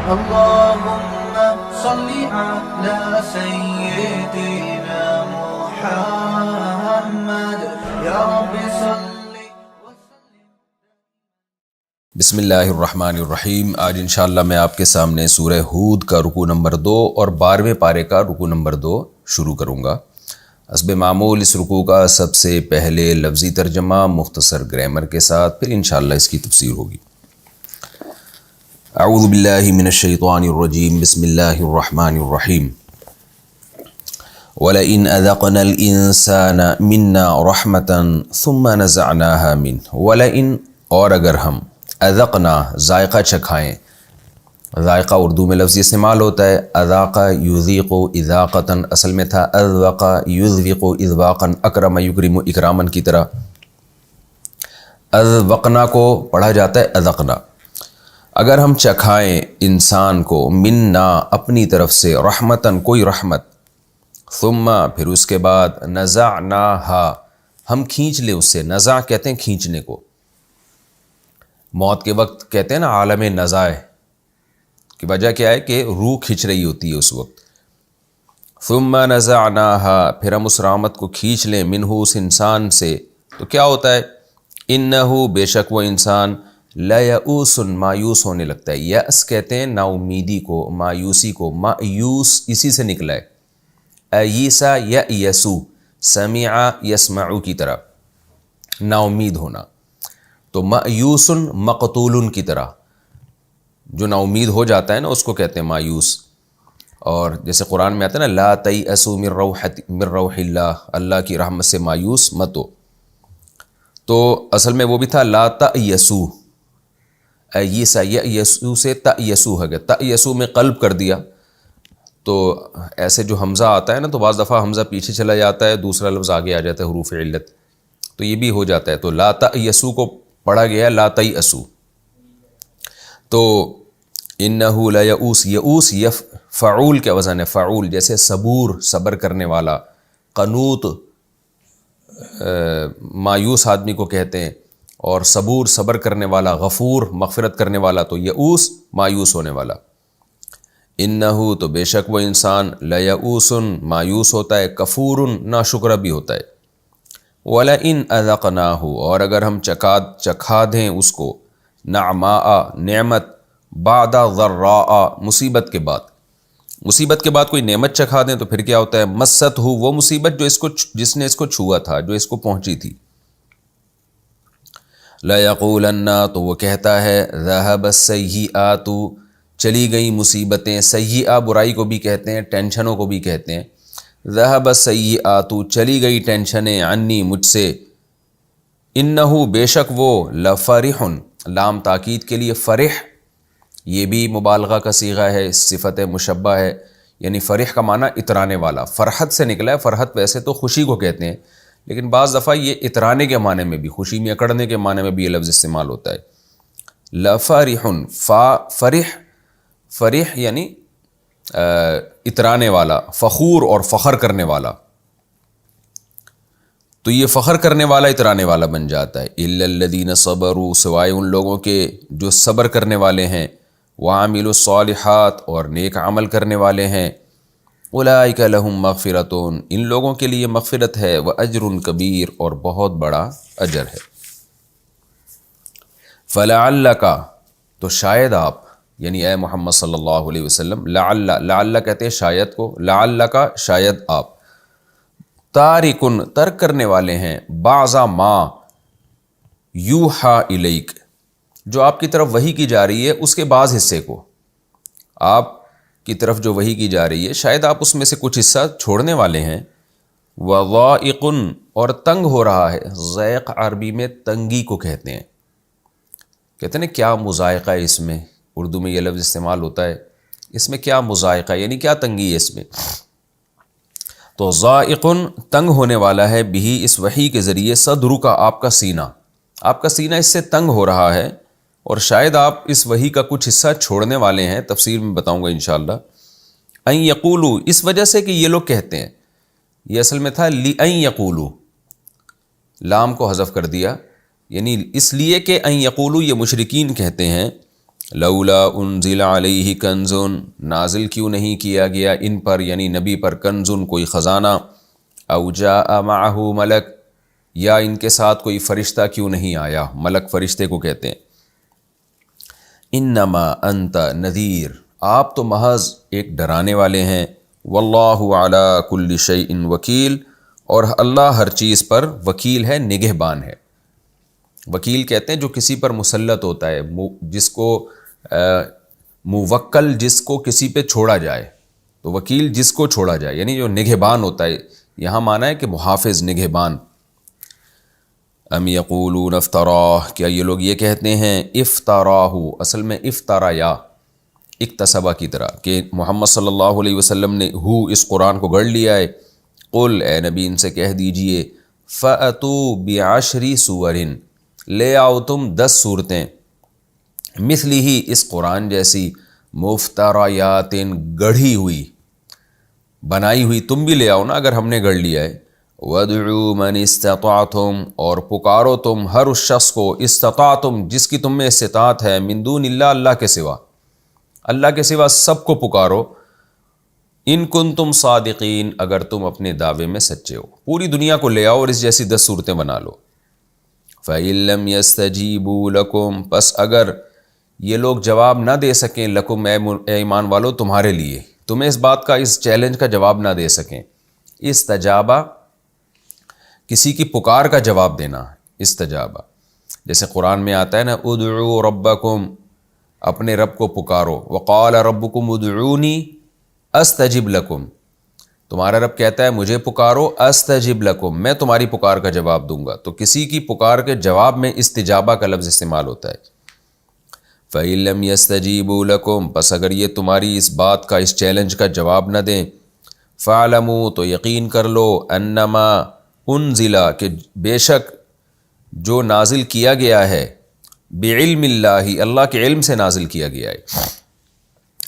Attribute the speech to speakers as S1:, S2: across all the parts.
S1: اللهم صل على سيدنا محمد يا رب صل وسلم.
S2: بسم اللہ الرحمن الرحیم. آج انشاءاللہ میں آپ کے سامنے سورہ ہود کا رکوع نمبر 2 اور 12ویں پارے کا رکوع نمبر 2 شروع کروں گا. حسب معمول اس رکوع کا سب سے پہلے لفظی ترجمہ مختصر گرامر کے ساتھ، پھر انشاءاللہ اس کی تفسیر ہوگی. اعوذ باللہ من الشیطان الرجیم. بسم اللہ الرحمن الرحیم. وَلَئِنْ أَذَقْنَا الْإِنسَانَ مِنَّا رَحْمَةً ثُمَّ نَزَعْنَاهَا مِنْهُ. وَلَئِنْ اور اگر ہم اذقنا ذائقہ چکھائیں. ذائقہ اردو میں لفظ استعمال ہوتا ہے اذاق یذیق اذاقتاً، اصل میں تھا اذوق یذوق اذواقاً، اکرم یکرم اکراماً کی طرح. اذوقنا کو پڑھا جاتا ہے اذقنا. اگر ہم چکھائیں انسان کو منا اپنی طرف سے رحمتاً کوئی رحمت، ثم پھر اس کے بعد نزعناہا ہم کھینچ لیں اس سے. نزع کہتے ہیں کھینچنے کو. موت کے وقت کہتے ہیں نا عالم نزع کی وجہ کیا ہے کہ روح کھنچ رہی ہوتی ہے اس وقت. ثم نزعناہا پھر ہم اس رحمت کو کھینچ لیں منہ اس انسان سے، تو کیا ہوتا ہے؟ انہ بے شک وہ انسان لیئوس مایوس ہونے لگتا ہے. یأس کہتے ہیں نا امیدی کو، مایوسی کو. مایوس اسی سے نکلا ہے. ایسا یأیسو، سمع یسمعو کی طرح، نا امید ہونا. تو مایوس مقتول کی طرح، جو نا امید ہو جاتا ہے نا اس کو کہتے ہیں مایوس. اور جیسے قرآن میں آتا ہے نا لا تیأسوا من روح اللہ، اللہ کی رحمت سے مایوس مت ہو. تو اصل میں وہ بھی تھا لا تیأسوا، ایسا یأیسو سے تیأسو ہے گیا. تیأسو میں قلب کر دیا تو ایسے جو حمزہ آتا ہے نا تو بعض دفعہ حمزہ پیچھے چلا جاتا ہے، دوسرا لفظ آگے آ جاتا ہے حروف علت، تو یہ بھی ہو جاتا ہے. تو لا تیأسوا کو پڑھا گیا لا تیأسوا. تو انہ لیئوس، یئوس فعول کے وزن ہے فعول، جیسے صبور صبر کرنے والا، قنوط مایوس آدمی کو کہتے ہیں، اور صبور صبر کرنے والا، غفور مغفرت کرنے والا. تو یئوس مایوس ہونے والا. انہ تو بے شک وہ انسان لیئوس مایوس ہوتا ہے، کفور ناشکر بھی ہوتا ہے. وَلَئِنْ أَذَقْنَاهُ اور اگر ہم چکھا دیں اس کو نعماء نعمت، بعد ضراء مصیبت کے بعد. مصیبت کے بعد کوئی نعمت چکھا دیں تو پھر کیا ہوتا ہے؟ مست ہو وہ مصیبت جس نے اس کو چھوا تھا، جو اس کو پہنچی تھی. لَيَقُولَنَّ تو وہ کہتا ہے ذَهَبَ السَّيِّئَاتُ چلی گئی مصیبتیں. سیئہ برائی کو بھی کہتے ہیں، ٹینشنوں کو بھی کہتے ہیں. ذَهَبَ السَّيِّئَاتُ چلی گئی ٹینشنیں عنی مجھ سے. انہ بے شک وہ لفرح، لام تاکید کے لیے فرح، یہ بھی مبالغہ کا صیغہ ہے، صفت مشبہ ہے. یعنی فرح کا معنی اترانے والا، فرحت سے نکلا ہے. فرحت ویسے تو خوشی کو کہتے ہیں، لیکن بعض دفعہ یہ اترانے کے معنی میں بھی، خوشی میں اکڑنے کے معنی میں بھی یہ لفظ استعمال ہوتا ہے. لفرح فرح یعنی اترانے والا، فخور اور فخر کرنے والا. تو یہ فخر کرنے والا اترانے والا بن جاتا ہے. الا الذین صبروا سوائے ان لوگوں کے جو صبر کرنے والے ہیں، وعملوا الصالحات اور نیک عمل کرنے والے ہیں. اولئک لہم مغفرۃ ان لوگوں کے لیے مغفرت ہے، واجر کبیر اور بہت بڑا اجر ہے. فلعلک تو شاید آپ، یعنی اے محمد صلی اللہ علیہ وسلم، لعل کہتے ہیں شاید کو، لعلک شاید آپ، تارکن ترک کرنے والے ہیں، بعض ما یوحا الیک جو آپ کی طرف وحی کی جا رہی ہے اس کے بعض حصے کو. آپ کی طرف جو وحی کی جا رہی ہے شاید آپ اس میں سے کچھ حصہ چھوڑنے والے ہیں. وضائق اور تنگ ہو رہا ہے. ضیق عربی میں تنگی کو کہتے ہیں. کہتے ہیں کیا مضائقہ ہے اس میں، اردو میں یہ لفظ استعمال ہوتا ہے، اس میں کیا مضائقہ ہے، یعنی کیا تنگی ہے اس میں. تو ضائق تنگ ہونے والا ہے، بھی اس وحی کے ذریعے، صدر کا آپ کا سینہ اس سے تنگ ہو رہا ہے، اور شاید آپ اس وحی کا کچھ حصہ چھوڑنے والے ہیں. تفسیر میں بتاؤں گا انشاءاللہ. ان یقولوا اس وجہ سے کہ یہ لوگ کہتے ہیں، یہ اصل میں تھا لِأَن یقولوا، لام کو حذف کر دیا، یعنی اس لیے کہ ان یقولوا یہ مشرکین کہتے ہیں، لولا انزل علیہ کنز، نازل کیوں نہیں کیا گیا ان پر یعنی نبی پر کنزن کوئی خزانہ، او جاء معہ ملک، یا ان کے ساتھ کوئی فرشتہ کیوں نہیں آیا، ملک فرشتے کو کہتے ہیں۔ انما انت نذیر، آپ تو محض ایک ڈرانے والے ہیں، واللہ علی کل شیء وکیل، اور اللہ ہر چیز پر وکیل ہے، نگہبان ہے۔ وکیل کہتے ہیں جو کسی پر مسلط ہوتا ہے، جس کو موکل، جس کو کسی پہ چھوڑا جائے، تو وکیل جس کو چھوڑا جائے، یعنی جو نگہبان ہوتا ہے، یہاں مانا ہے کہ محافظ، نگہبان۔ ام یقولون افطراہ، کیا یہ لوگ یہ کہتے ہیں افطراہ، اصل میں افطرایا اکتسبہ کی طرح، کہ محمد صلی اللہ علیہ وسلم نے اس قرآن کو گھڑ لیا ہے۔ قل، اے نبی ان سے کہہ دیجئے، فَأْتُوا بِعَشْرِ سُوَرٍ، لے آؤ تم 10 صورتیں، مثلہ، اس قرآن جیسی، مفتریات، گڑھی ہوئی، بنائی ہوئی، تم بھی لے آؤ نا اگر ہم نے گڑھ لیا ہے۔ وَادْعُوا مَنِ اسْتَطَعْتُمْ، اور پکارو تم ہر اس شخص کو، استطاعتم، جس کی تم میں استطاعت ہے، من دون اللہ، اللہ کے سوا، اللہ کے سوا سب کو پکارو، ان کنتم صادقین، اگر تم اپنے دعوے میں سچے ہو، پوری دنیا کو لے آؤ اور اس جیسی 10 صورتیں بنا لو۔ فَإِن لَّمْ يَسْتَجِيبُوا لَكُمْ، پس اگر یہ لوگ جواب نہ دے سکیں، لکم، اے ایمان والو، تمہارے لیے، تمہیں اس بات کا، اس چیلنج کا جواب نہ دے سکیں۔ استجابہ، کسی کی پکار کا جواب دینا، استجابہ، جیسے قرآن میں آتا ہے نا، ادعوا ربکم، اپنے رب کو پکارو، وقال ربکم ادعونی استجب لکم، تمہارا رب کہتا ہے مجھے پکارو، استجب لکم، میں تمہاری پکار کا جواب دوں گا، تو کسی کی پکار کے جواب میں استجابہ کا لفظ استعمال ہوتا ہے۔ فَإِن لَّمْ يَسْتَجِيبُوا لَكُمْ، پس اگر یہ تمہاری اس بات کا، اس چیلنج کا جواب نہ دیں، فَاعْلَمُوا، تو یقین کر لو، انما انزل، کہ بے شک جو نازل کیا گیا ہے، بعلم اللہ، اللہ کے علم سے نازل کیا گیا ہے،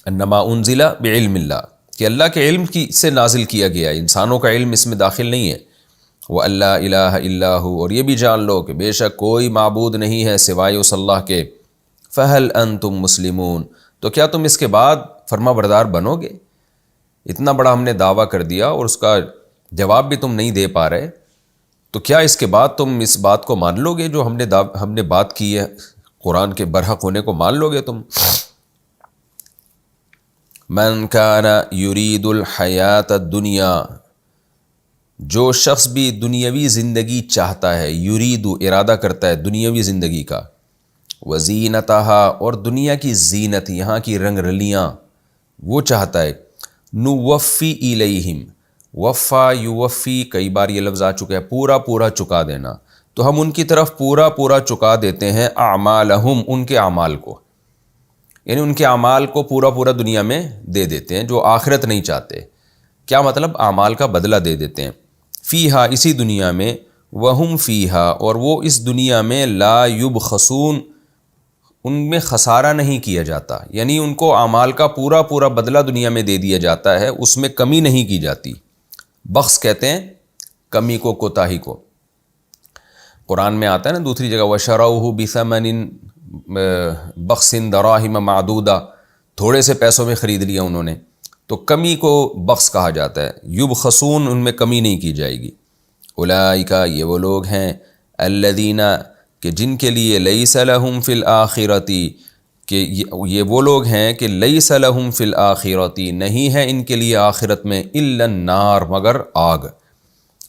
S2: انما انزل بعلم اللہ، کہ اللہ کے علم سے نازل کیا گیا ہے، انسانوں کا علم اس میں داخل نہیں ہے۔ وَأَلَّا إِلَٰهَ إِلَّا هُوَ، اور یہ بھی جان لو کہ بے شک کوئی معبود نہیں ہے سوائے اس اللہ کے۔ فَهَلْ أَنْتُمْ مُسْلِمُونَ، تو کیا تم اس کے بعد فرما بردار بنو گے؟ اتنا بڑا ہم نے دعویٰ کر دیا اور اس کا جواب بھی تم نہیں دے پا رہے، تو کیا اس کے بعد تم اس بات کو مان لو گے جو ہم نے بات کی ہے، قرآن کے برحق ہونے کو مان لو گے تم؟ من کان یرید الحیات الدنیا، جو شخص بھی دنیاوی زندگی چاہتا ہے، یرید، ارادہ کرتا ہے دنیاوی زندگی کا، وزینتہا، اور دنیا کی زینت، یہاں کی رنگ رلیاں وہ چاہتا ہے، نوفی الیہم، وفا یوفی، کئی بار یہ لفظ آ چکا ہے، پورا پورا چکا دینا، تو ہم ان کی طرف پورا پورا چکا دیتے ہیں، اعمالہم، ان کے اعمال کو، یعنی ان کے اعمال کو پورا پورا دنیا میں دے دیتے ہیں، جو آخرت نہیں چاہتے۔ کیا مطلب؟ اعمال کا بدلہ دے دیتے ہیں، فیہا، اسی دنیا میں، وہم فیہا، اور وہ اس دنیا میں، لا یبخسون، ان میں خسارہ نہیں کیا جاتا، یعنی ان کو اعمال کا پورا پورا بدلہ دنیا میں دے دیا جاتا ہے، اس میں کمی نہیں کی جاتی۔ بخس کہتے ہیں کمی کو، کوتاہی کو۔ قرآن میں آتا ہے نا دوسری جگہ، وَشَرَوْهُ بِثَمَنٍ بَخْسٍ دَرَاهِمَ مَعْدُودَةٍ، تھوڑے سے پیسوں میں خرید لیا انہوں نے، تو کمی کو بخس کہا جاتا ہے، یبخسون، ان میں کمی نہیں کی جائے گی۔ اولئک، یہ وہ لوگ ہیں، الذین، کہ جن کے لیے، لیس لہم فی الآخرۃ، کہ یہ وہ لوگ ہیں کہ لیس لہم فی الآخرۃ، نہیں ہے ان کے لیے آخرت میں، الا النار، مگر آگ،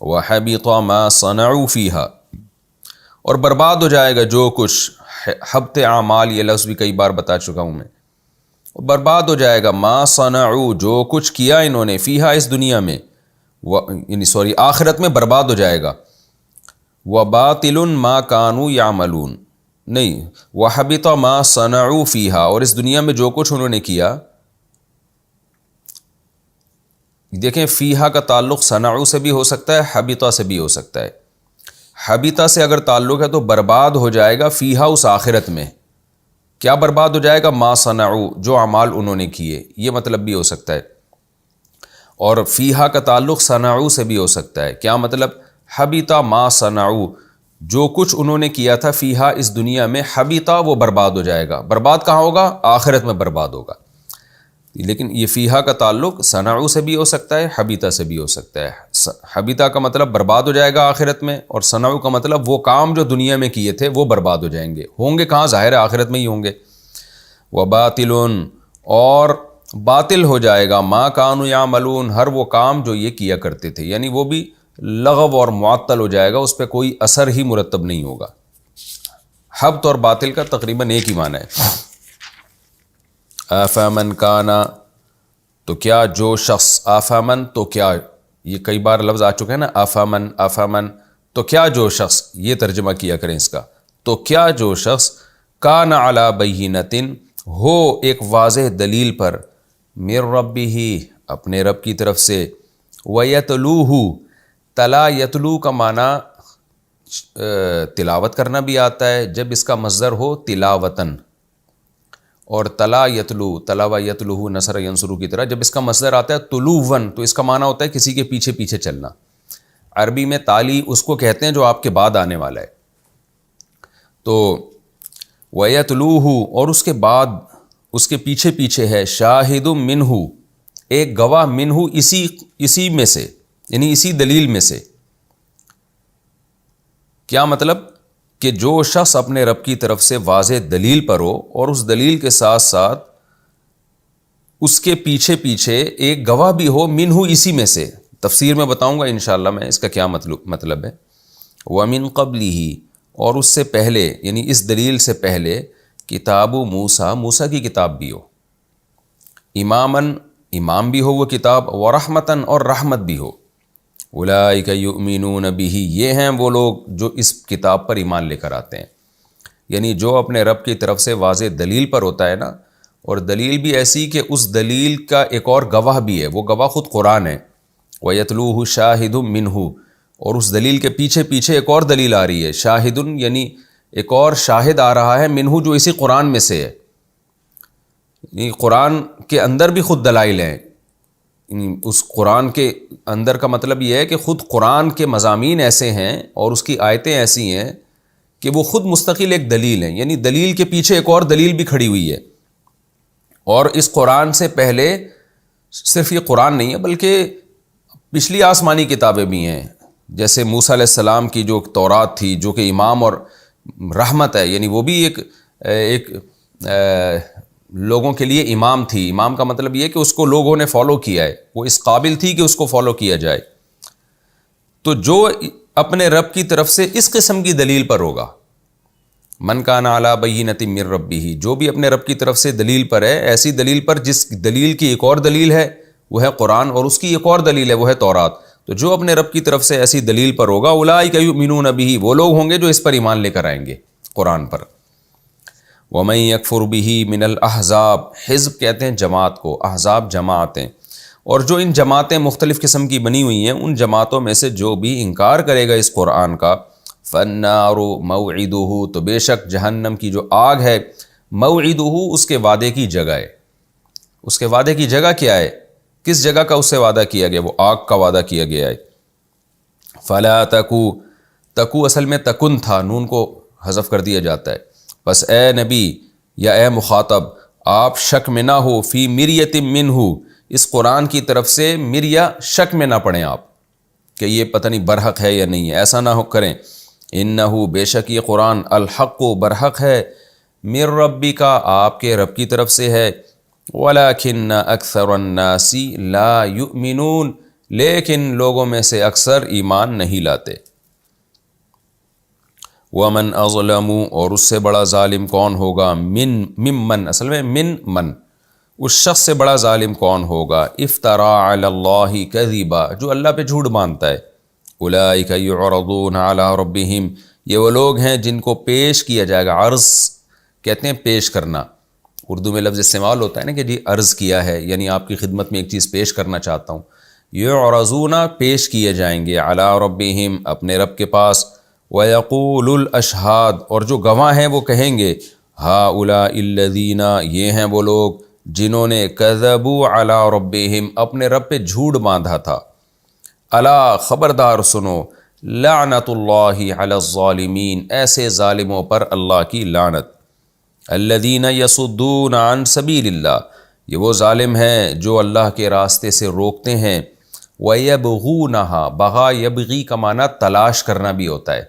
S2: وحبط ما صنعوا فیہا، اور برباد ہو جائے گا جو کچھ، حبط اعمال، یہ لفظ بھی کئی بار بتا چکا ہوں میں، برباد ہو جائے گا، ما صنعوا، جو کچھ کیا انہوں نے، فیہا، اس دنیا میں، یعنی آخرت میں برباد ہو جائے گا، وباطل ما کانوا یعملون، نہیں، وحبط ما صنعوا فیہا، اور اس دنیا میں جو کچھ انہوں نے کیا، دیکھیں فیہا کا تعلق صنعوا سے بھی ہو سکتا ہے، حبطہ سے بھی ہو سکتا ہے۔ حبطہ سے اگر تعلق ہے تو برباد ہو جائے گا فیہا، اس آخرت میں، کیا برباد ہو جائے گا؟ ما صنعوا، جو اعمال انہوں نے کیے، یہ مطلب بھی ہو سکتا ہے۔ اور فیہا کا تعلق صنعوا سے بھی ہو سکتا ہے، کیا مطلب؟ حبط ما صنعوا، جو کچھ انہوں نے کیا تھا فیہا اس دنیا میں حبیطا وہ برباد ہو جائے گا. برباد کہاں ہوگا؟ آخرت میں برباد ہوگا. لیکن یہ فیہا کا تعلق صنعوا سے بھی ہو سکتا ہے، حبیطا سے بھی ہو سکتا ہے. حبیطا کا مطلب برباد ہو جائے گا آخرت میں، اور صنعوا کا مطلب وہ کام جو دنیا میں کیے تھے وہ برباد ہو جائیں گے. ہوں گے کہاں؟ ظاہر ہے آخرت میں ہی ہوں گے. وباطل اور باطل ہو جائے گا ما کانوا یعملون ہر وہ کام جو یہ کیا کرتے تھے، یعنی وہ بھی لغو اور معطل ہو جائے گا، اس پہ کوئی اثر ہی مرتب نہیں ہوگا. حبط اور باطل کا تقریباً ایک ہی معنی ہے. افمن کانا تو کیا جو شخص، افمن تو کیا، یہ کئی بار لفظ آ چکے ہیں نا، افمن افمن، تو کیا جو شخص، یہ ترجمہ کیا کریں اس کا، تو کیا جو شخص کان علی بینۃ ہو ایک واضح دلیل پر، من ربہ اپنے رب کی طرف سے، ویتلوہ تلا یتلو کا معنی تلاوت کرنا بھی آتا ہے جب اس کا مصدر ہو تلاوتن، اور تلا یتلو تلاوہ یتلوہ نصر ینصرو کی طرح جب اس کا مصدر آتا ہے تلوون تو اس کا معنی ہوتا ہے کسی کے پیچھے پیچھے چلنا. عربی میں تالی اس کو کہتے ہیں جو آپ کے بعد آنے والا ہے. تو ویتلوہ اور اس کے بعد اس کے پیچھے پیچھے ہے شاہد منہ ایک گواہ منہ اسی میں سے، یعنی اسی دلیل میں سے. کیا مطلب؟ کہ جو شخص اپنے رب کی طرف سے واضح دلیل پر ہو اور اس دلیل کے ساتھ ساتھ اس کے پیچھے پیچھے ایک گواہ بھی ہو منہ اسی میں سے. تفسیر میں بتاؤں گا انشاءاللہ میں اس کا کیا مطلب ہے. وَمِن قَبْلِهِ اور اس سے پہلے، یعنی اس دلیل سے پہلے، کتاب موسیٰ موسیٰ کی کتاب بھی ہو، اماماً امام بھی ہو وہ کتاب، ورحمتاً اور رحمت بھی ہو. اولئک یؤمنون بہ یہ ہیں وہ لوگ جو اس کتاب پر ایمان لے کر آتے ہیں. یعنی جو اپنے رب کی طرف سے واضح دلیل پر ہوتا ہے نا، اور دلیل بھی ایسی کہ اس دلیل کا ایک اور گواہ بھی ہے، وہ گواہ خود قرآن ہے. وَيَتْلُوهُ شَاهِدٌ مِّنْهُ اور اس دلیل کے پیچھے پیچھے ایک اور دلیل آ رہی ہے، شاہد یعنی ایک اور شاہد آ رہا ہے، منہ جو اسی قرآن میں سے ہے. یعنی قرآن کے اندر بھی خود دلائل ہیں. اس قرآن کے اندر کا مطلب یہ ہے کہ خود قرآن کے مضامین ایسے ہیں اور اس کی آیتیں ایسی ہیں کہ وہ خود مستقل ایک دلیل ہیں. یعنی دلیل کے پیچھے ایک اور دلیل بھی کھڑی ہوئی ہے. اور اس قرآن سے پہلے صرف یہ قرآن نہیں ہے بلکہ پچھلی آسمانی کتابیں بھی ہیں، جیسے موسیٰ علیہ السلام کی جو تورات تھی جو کہ امام اور رحمت ہے، یعنی وہ بھی ایک لوگوں کے لیے امام تھی. امام کا مطلب یہ کہ اس کو لوگوں نے فالو کیا ہے، وہ اس قابل تھی کہ اس کو فالو کیا جائے. تو جو اپنے رب کی طرف سے اس قسم کی دلیل پر ہوگا، من کان علی بینۃ من ربہ جو بھی اپنے رب کی طرف سے دلیل پر ہے، ایسی دلیل پر جس دلیل کی ایک اور دلیل ہے وہ ہے قرآن، اور اس کی ایک اور دلیل ہے وہ ہے تورات. تو جو اپنے رب کی طرف سے ایسی دلیل پر ہوگا، اولئک یؤمنون بہ وہ لوگ ہوں گے جو اس پر ایمان لے کر آئیں گے قرآن پر. وَمَن يَكْفُرْ بِهِ مِنَ الْأَحْزَابِ حزب کہتے ہیں جماعت کو، احزاب جماعتیں، اور جو ان جماعتیں مختلف قسم کی بنی ہوئی ہیں ان جماعتوں میں سے جو بھی انکار کرے گا اس قرآن کا، فَالنَّارُ مَوْعِدُهُ تو بے شک جہنم کی جو آگ ہے، موعدہ اس کے وعدے کی جگہ ہے. اس کے وعدے کی جگہ کیا ہے؟ کس جگہ کا اس سے وعدہ کیا گیا؟ وہ آگ کا وعدہ کیا گیا ہے. فَلَا تَکُو اصل میں تکن تھا، نون کو حذف کر دیا جاتا ہے. بس اے نبی یا اے مخاطب آپ شک میں نہ ہو، فی مریۃ منہ اس قرآن کی طرف سے، مریا شک میں نہ پڑیں آپ کہ یہ پتہ نہیں برحق ہے یا نہیں ہے، ایسا نہ ہو کریں. انہ بے شک یہ قرآن الحق برحق ہے، من ربک آپ کے رب کی طرف سے ہے. ولکن اکثر الناس لا یؤمنون لیکن لوگوں میں سے اکثر ایمان نہیں لاتے. ومن اظلم اور اس سے بڑا ظالم کون ہوگا، ممن اصل میں من اس شخص سے بڑا ظالم کون ہوگا، افترا علی اللہ کذبا جو اللہ پہ جھوٹ باندھتا ہے. اولئک یعرضون علی ربہم یہ وہ لوگ ہیں جن کو پیش کیا جائے گا. عرض کہتے ہیں پیش کرنا، اردو میں لفظ استعمال ہوتا ہے نا کہ جی عرض کیا ہے، یعنی آپ کی خدمت میں ایک چیز پیش کرنا چاہتا ہوں. یعرضون پیش کیے جائیں گے، علی ربہم اپنے رب کے پاس. وَيَقُولُ الْأَشْهَادُ اور جو گواہ ہیں وہ کہیں گے، هَؤُلَاءِ الَّذِينَ یہ ہیں وہ لوگ جنہوں نے كَذَبُوا عَلَىٰ رَبِّهِمْ اپنے رب پہ جھوٹ باندھا تھا. الا خبردار سنو، لعنت اللہ علی الظالمین، ایسے ظالموں پر اللہ کی لعنت۔ الذین یصدون عن سبیل اللہ، یہ وہ ظالم ہیں جو اللہ کے راستے سے روکتے ہیں۔ وَيَبْغُونَهَا، بغا یبغی کا معنی تلاش کرنا بھی ہوتا ہے۔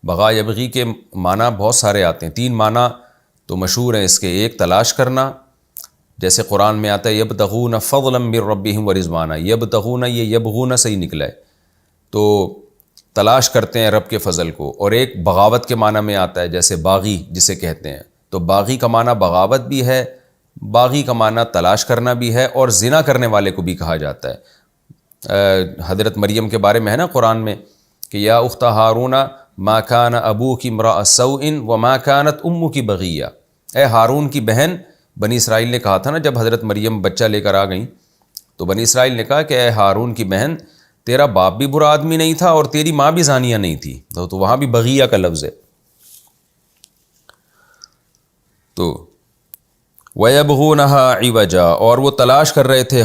S2: بغا یبغی کے معنی بہت سارے آتے ہیں، 3 معنی تو مشہور ہیں اس کے۔ ایک تلاش کرنا، جیسے قرآن میں آتا ہے یبتغون فضلا من ربہم ورضوانا، یبتغون، یہ یبغون سے ہی نکلا ہے، تو تلاش کرتے ہیں رب کے فضل کو۔ اور ایک بغاوت کے معنی میں آتا ہے، جیسے باغی جسے کہتے ہیں، تو باغی کا معنی بغاوت بھی ہے، باغی کا معنی تلاش کرنا بھی ہے، اور زنا کرنے والے کو بھی کہا جاتا ہے۔ حضرت مریم کے بارے میں ہے نا قرآن میں کہ یا اخت ہارون ما کان ابوک امرأ سوء وما کانت امک بغیہ، اے ہارون کی بہن، بنی اسرائیل نے کہا تھا نا جب حضرت مریم بچہ لے کر آ گئیں، تو بنی اسرائیل نے کہا کہ اے ہارون کی بہن، تیرا باپ بھی برا آدمی نہیں تھا اور تیری ماں بھی زانیہ نہیں تھی، تو وہاں بھی بغیہ کا لفظ ہے۔ تو وَيَبْغُونَهَا عِوَجًا، اور وہ تلاش کر رہے تھے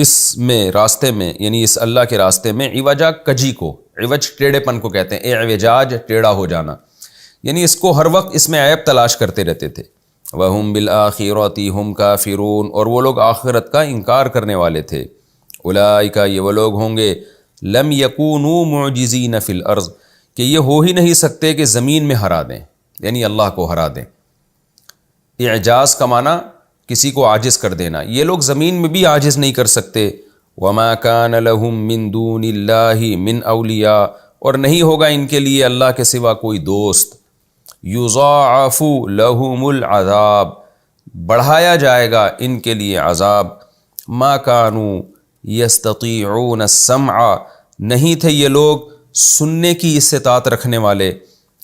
S2: اس میں، راستے میں، یعنی اس اللہ کے راستے میں، عوجا کجی کو، عوج ٹیڑھے پن کو کہتے ہیں، اعوجاج ٹیڑھا ہو جانا، یعنی اس کو ہر وقت اس میں عیب تلاش کرتے رہتے تھے۔ وَهُمْ بِالْآخِرَةِ هُمْ كَافِرُونَ، اور وہ لوگ آخرت کا انکار کرنے والے تھے۔ اولئک، یہ وہ لوگ ہوں گے، لم یکونوا معجزین فی الارض، کہ یہ ہو ہی نہیں سکتے کہ زمین میں ہرا دیں، یعنی اللہ کو ہرا دیں۔ اعجاز کا معنی کسی کو عاجز کر دینا، یہ لوگ زمین میں بھی عاجز نہیں کر سکتے۔ وما کان لهم من دون اللہ من اولیاء، اور نہیں ہوگا ان کے لیے اللہ کے سوا کوئی دوست۔ یضاعف لهم العذاب، بڑھایا جائے گا ان کے لیے عذاب۔ ما کانوا یستطیعون السمع، نہیں تھے یہ لوگ سننے کی استطاعت رکھنے والے۔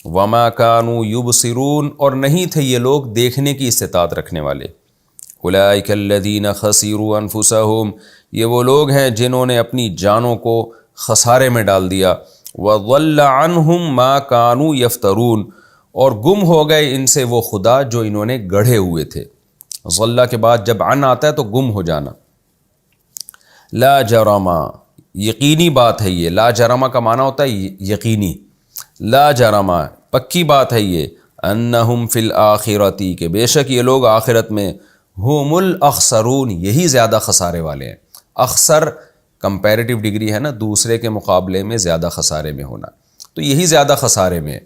S2: وما کانوا یبصرون، اور نہیں تھے یہ لوگ دیکھنے کی استطاعت رکھنے والے۔ اولئک الذین خسروا انفسہم، یہ وہ لوگ ہیں جنہوں نے اپنی جانوں کو خسارے میں ڈال دیا۔ وضل عنہم ما کانوا یفترون، اور گم ہو گئے ان سے وہ خدا جو انہوں نے گڑھے ہوئے تھے۔ ضلہ کے بعد جب عن آتا ہے تو گم ہو جانا۔ لا جرم، یقینی بات ہے یہ، لا جرم کا معنی ہوتا ہے یقینی، لا جرم، پکی بات ہے یہ، انہم فی الآخرۃ، کہ بے شک یہ لوگ آخرت میں، ہم الاخسرون، یہی زیادہ خسارے والے ہیں۔ اخسر کمپیریٹیو ڈگری ہے نا، دوسرے کے مقابلے میں زیادہ خسارے میں ہونا، تو یہی زیادہ خسارے میں۔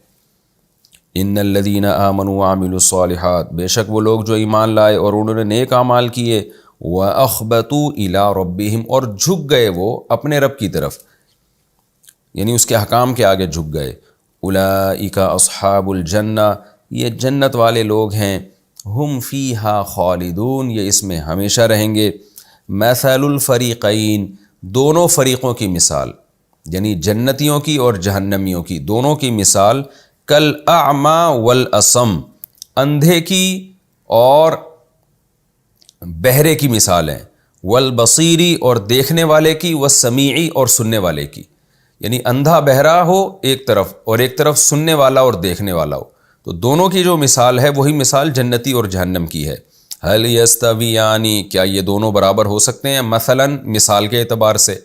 S2: ان الذین آمنوا وعملوا الصالحات، بے شک وہ لوگ جو ایمان لائے اور انہوں نے نیک اعمال کیے، وَأَخْبَتُوا إِلَىٰ رَبِّهِمْ، اور جھک گئے وہ اپنے رب کی طرف، یعنی اس کے احکام کے آگے جھک گئے۔ اولئک اصحاب الجنہ، یہ جنت والے لوگ ہیں، ہم فیہا خالدون، یہ اس میں ہمیشہ رہیں گے۔ مثل الفریقین، دونوں فریقوں کی مثال، یعنی جنتیوں کی اور جہنمیوں کی، دونوں کی مثال، کالاعمی والاصم، اندھے کی اور بہرے کی مثال ہیں، والبصیری، اور دیکھنے والے کی، والسمیعی، اور سننے والے کی، یعنی اندھا بہرا ہو ایک طرف اور ایک طرف سننے والا اور دیکھنے والا ہو، تو دونوں کی جو مثال ہے وہی مثال جنتی اور جہنم کی ہے۔ هل یستویان، کیا یہ دونوں برابر ہو سکتے ہیں؟ مثلا مثال کے اعتبار سے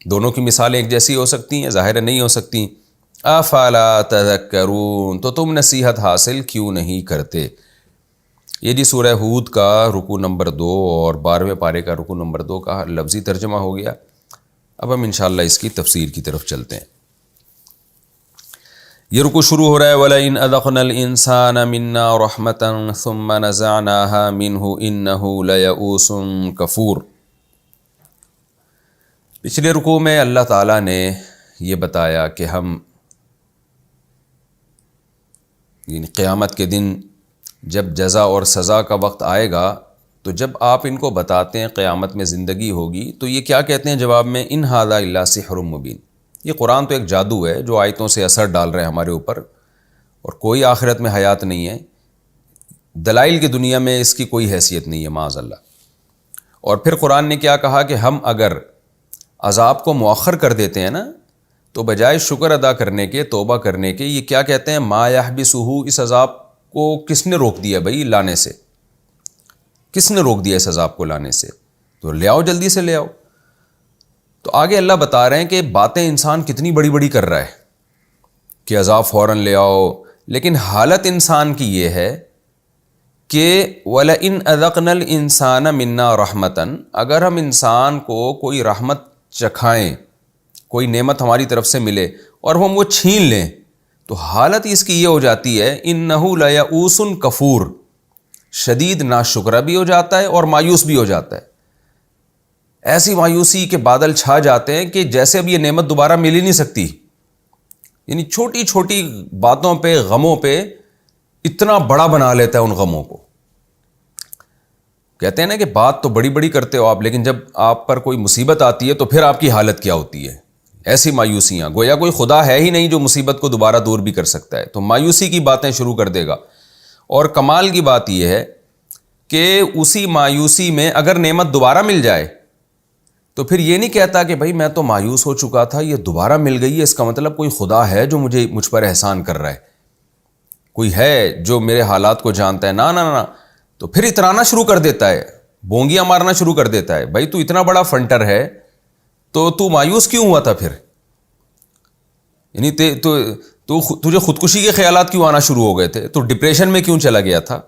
S2: دونوں کی مثالیں ایک جیسی ہو سکتی ہیں؟ ظاہر نہیں ہو سکتی۔ افلا تذکرون، تو تم نصیحت حاصل کیوں نہیں کرتے؟ یہ جی سورہ ہود کا رکوع نمبر 2 اور 12ویں پارے کا رکوع نمبر 2 کا لفظی ترجمہ ہو گیا۔ اب ہم انشاءاللہ اس کی تفسیر کی طرف چلتے ہیں۔ یہ رکوع شروع ہو رہا ہے وَلَئِنْ أَذَقْنَا الْإِنسَانَ مِنَّا رَحْمَةً ثُمَّ نَزَعْنَاهَا مِنْهُ إِنَّهُ لَيَئُوسٌ کفور۔ پچھلے رکوع میں اللہ تعالیٰ نے یہ بتایا کہ ہم قیامت کے دن جب جزا اور سزا کا وقت آئے گا تو جب آپ ان کو بتاتے ہیں قیامت میں زندگی ہوگی تو یہ کیا کہتے ہیں جواب میں؟ ان ھذا الا سحر مبین، یہ قرآن تو ایک جادو ہے جو آیتوں سے اثر ڈال رہے ہیں ہمارے اوپر، اور کوئی آخرت میں حیات نہیں ہے، دلائل کی دنیا میں اس کی کوئی حیثیت نہیں ہے معاذ اللہ۔ اور پھر قرآن نے کیا کہا کہ ہم اگر عذاب کو مؤخر کر دیتے ہیں نا تو بجائے شکر ادا کرنے کے، توبہ کرنے کے، یہ کیا کہتے ہیں؟ ما یحبسہ، اس عذاب کو کس نے روک دیا بھائی لانے سے؟ کس نے روک دیا اس عذاب کو لانے سے؟ تو لے آؤ، جلدی سے لے آؤ۔ تو آگے اللہ بتا رہے ہیں کہ باتیں انسان کتنی بڑی بڑی کر رہا ہے کہ عذاب فوراً لے آؤ، لیکن حالت انسان کی یہ ہے کہ وَلَئِنْ أَذَقْنَا الْإِنسَانَ مِنَّا رَحْمَةً، اگر ہم انسان کو کوئی رحمت چکھائیں، کوئی نعمت ہماری طرف سے ملے اور ہم وہ چھین لیں، تو حالت اس کی یہ ہو جاتی ہے إِنَّهُ لَيَئُوسٌ کفور، شدید ناشکرہ بھی ہو جاتا ہے اور مایوس بھی ہو جاتا ہے۔ ایسی مایوسی کے بادل چھا جاتے ہیں کہ جیسے اب یہ نعمت دوبارہ مل ہی نہیں سکتی، یعنی چھوٹی چھوٹی باتوں پہ، غموں پہ اتنا بڑا بنا لیتا ہے ان غموں کو۔ کہتے ہیں نا کہ بات تو بڑی بڑی کرتے ہو آپ، لیکن جب آپ پر کوئی مصیبت آتی ہے تو پھر آپ کی حالت کیا ہوتی ہے؟ ایسی مایوسیاں، گویا کوئی خدا ہے ہی نہیں جو مصیبت کو دوبارہ دور بھی کر سکتا ہے، تو مایوسی کی باتیں شروع کر دے گا۔ اور کمال کی بات یہ ہے کہ اسی مایوسی میں اگر نعمت دوبارہ مل جائے تو پھر یہ نہیں کہتا کہ بھائی میں تو مایوس ہو چکا تھا، یہ دوبارہ مل گئی ہے، اس کا مطلب کوئی خدا ہے جو مجھ پر احسان کر رہا ہے، کوئی ہے جو میرے حالات کو جانتا ہے۔ نہ نہ نہ، تو پھر اترانا شروع کر دیتا ہے، بونگیاں مارنا شروع کر دیتا ہے، بھائی تو اتنا بڑا فنٹر ہے تو مایوس کیوں ہوا تھا پھر؟ یعنی تجھے خودکشی کے خیالات کیوں آنا شروع ہو گئے تھے؟ تو ڈپریشن میں کیوں چلا گیا تھا؟